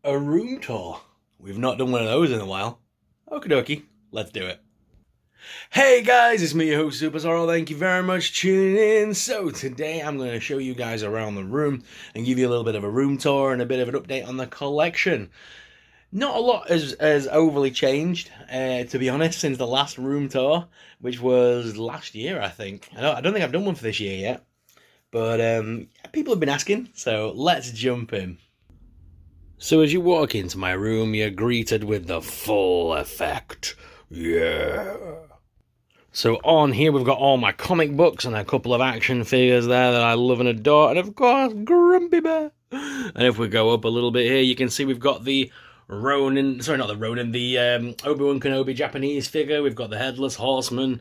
A room tour. We've not done one of those in a while. Okie dokie, let's do it. Hey guys, it's me, your host Super Zorro. Thank you very much for tuning in. So today I'm going to show you guys around the room and give you a little bit of a room tour and a bit of an update on the collection. Not a lot has overly changed, to be honest, since the last room tour, which was last year, I think. I don't think I've done one for this year yet, but people have been asking, so let's jump in. So as you walk into my room, you're greeted with the full effect. Yeah. So on here we've got all my comic books and a couple of action figures there that I love and adore, and of course Grumpy Bear. And if we go up a little bit here, you can see we've got the Obi-Wan Kenobi Japanese figure. We've got the Headless Horseman,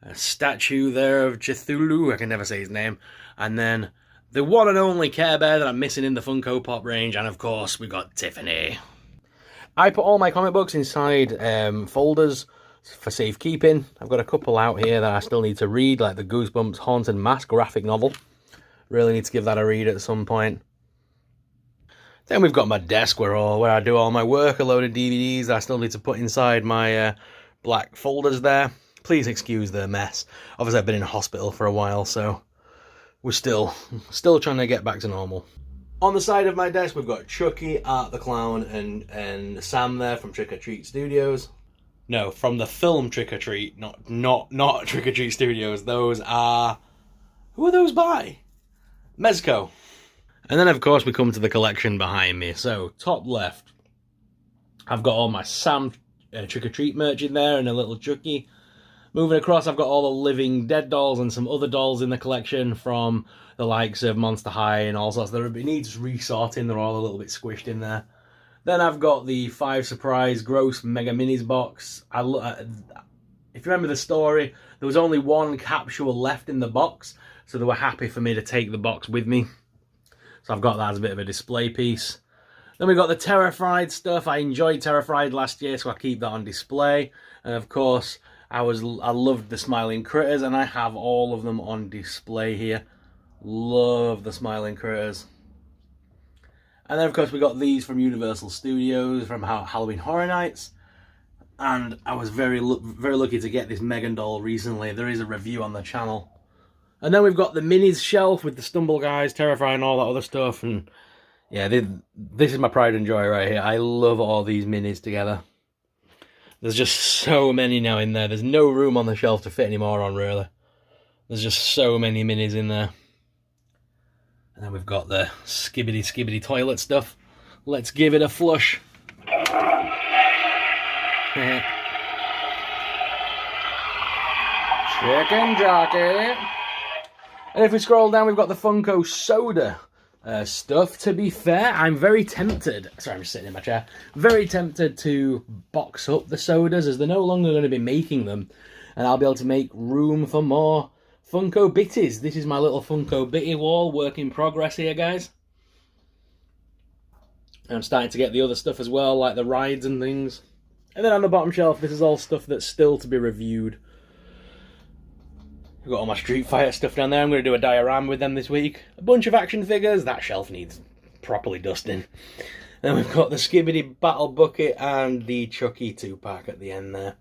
a statue there of Cthulhu, I can never say his name, and then the one and only Care Bear that I'm missing in the Funko Pop range, and of course we got Tiffany. I put all my comic books inside folders for safekeeping. I've got a couple out here that I still need to read, like the Goosebumps Haunted Mask graphic novel. Really need to give that a read at some point. Then we've got my desk where I do all my work, a load of DVDs that I still need to put inside my black folders there. Please excuse the mess. Obviously I've been in hospital for a while, so we're still trying to get back to normal. On the side of my desk, we've got Chucky, Art the Clown, and Sam there from Trick or Treat Studios. No, from the film Trick or Treat, not Trick or Treat Studios. Those are... Who are those by? Mezco. And then, of course, we come to the collection behind me. So, top left, I've got all my Sam Trick or Treat merch in there and a little Chucky. Moving across, I've got all the Living Dead dolls and some other dolls in the collection from the likes of Monster High and all sorts. It needs resorting, they're all a little bit squished in there. Then I've got the 5 Surprise Gross Mega Minis box. If you remember the story, there was only one capsule left in the box, so they were happy for me to take the box with me. So I've got that as a bit of a display piece. Then we've got the Terrified stuff. I enjoyed Terrified last year, so I keep that on display. And of course, I loved the Smiling Critters, and I have all of them on display here. Love the Smiling Critters. And then, of course, we got these from Universal Studios, from Halloween Horror Nights. And I was very lucky to get this Megan doll recently. There is a review on the channel. And then we've got the Minis shelf with the Stumble Guys, Terrifying, all that other stuff. And yeah, this is my pride and joy right here. I love all these Minis together. There's just so many now in there. There's no room on the shelf to fit any more on, really. There's just so many Minis in there. And then we've got the skibbity toilet stuff. Let's give it a flush. Chicken jockey. And if we scroll down, we've got the Funko Soda stuff. To be fair, I'm very tempted. Sorry, I'm just sitting in my chair. Very tempted to box up the sodas, as they're no longer going to be making them, and I'll be able to make room for more Funko Bitties. This is my little Funko Bitty wall, work in progress here, guys. And I'm starting to get the other stuff as well, like the rides and things. And then on the bottom shelf, this is all stuff that's still to be reviewed. I've got all my Street Fighter stuff down there. I'm going to do a diorama with them this week. A bunch of action figures. That shelf needs properly dusting. Then we've got the Skibidi Battle Bucket and the Chucky 2-pack at the end there.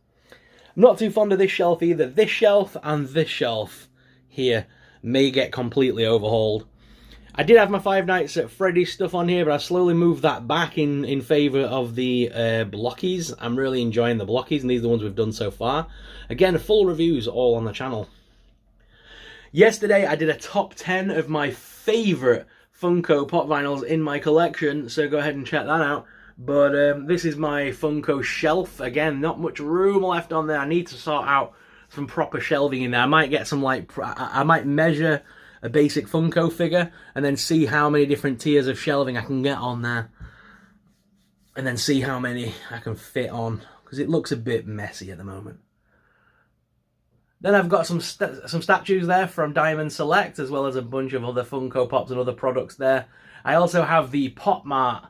I'm not too fond of this shelf either. This shelf and this shelf here may get completely overhauled. I did have my Five Nights at Freddy's stuff on here, but I've slowly moved that back in favour of the Blockies. I'm really enjoying the Blockies, and these are the ones we've done so far. Again, full reviews all on the channel. Yesterday, I did a top 10 of my favourite Funko Pop vinyls in my collection, so go ahead and check that out. But this is my Funko shelf. Again, not much room left on there. I need to sort out some proper shelving in there. I might get some, I might measure a basic Funko figure and then see how many different tiers of shelving I can get on there. And then see how many I can fit on, because it looks a bit messy at the moment. Then I've got some statues there from Diamond Select, as well as a bunch of other Funko Pops and other products there. I also have the Pop Mart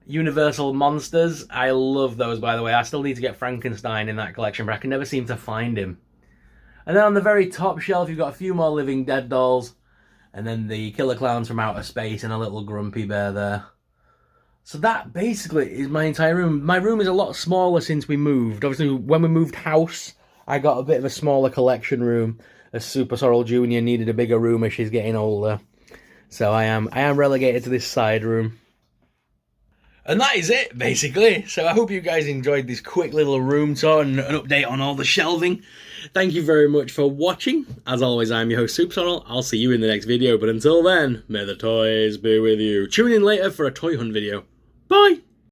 Universal Monsters. I love those, by the way. I still need to get Frankenstein in that collection, but I can never seem to find him. And then on the very top shelf, you've got a few more Living Dead dolls. And then the Killer Clowns from Outer Space and a little Grumpy Bear there. So that basically is my entire room. My room is a lot smaller since we moved. Obviously, when we moved house, I got a bit of a smaller collection room. As Super Sorrel Jr. needed a bigger room as she's getting older. So I am relegated to this side room. And that is it, basically. So I hope you guys enjoyed this quick little room tour and an update on all the shelving. Thank you very much for watching. As always, I'm your host, Super Sorrel. I'll see you in the next video. But until then, may the toys be with you. Tune in later for a toy hunt video. Bye!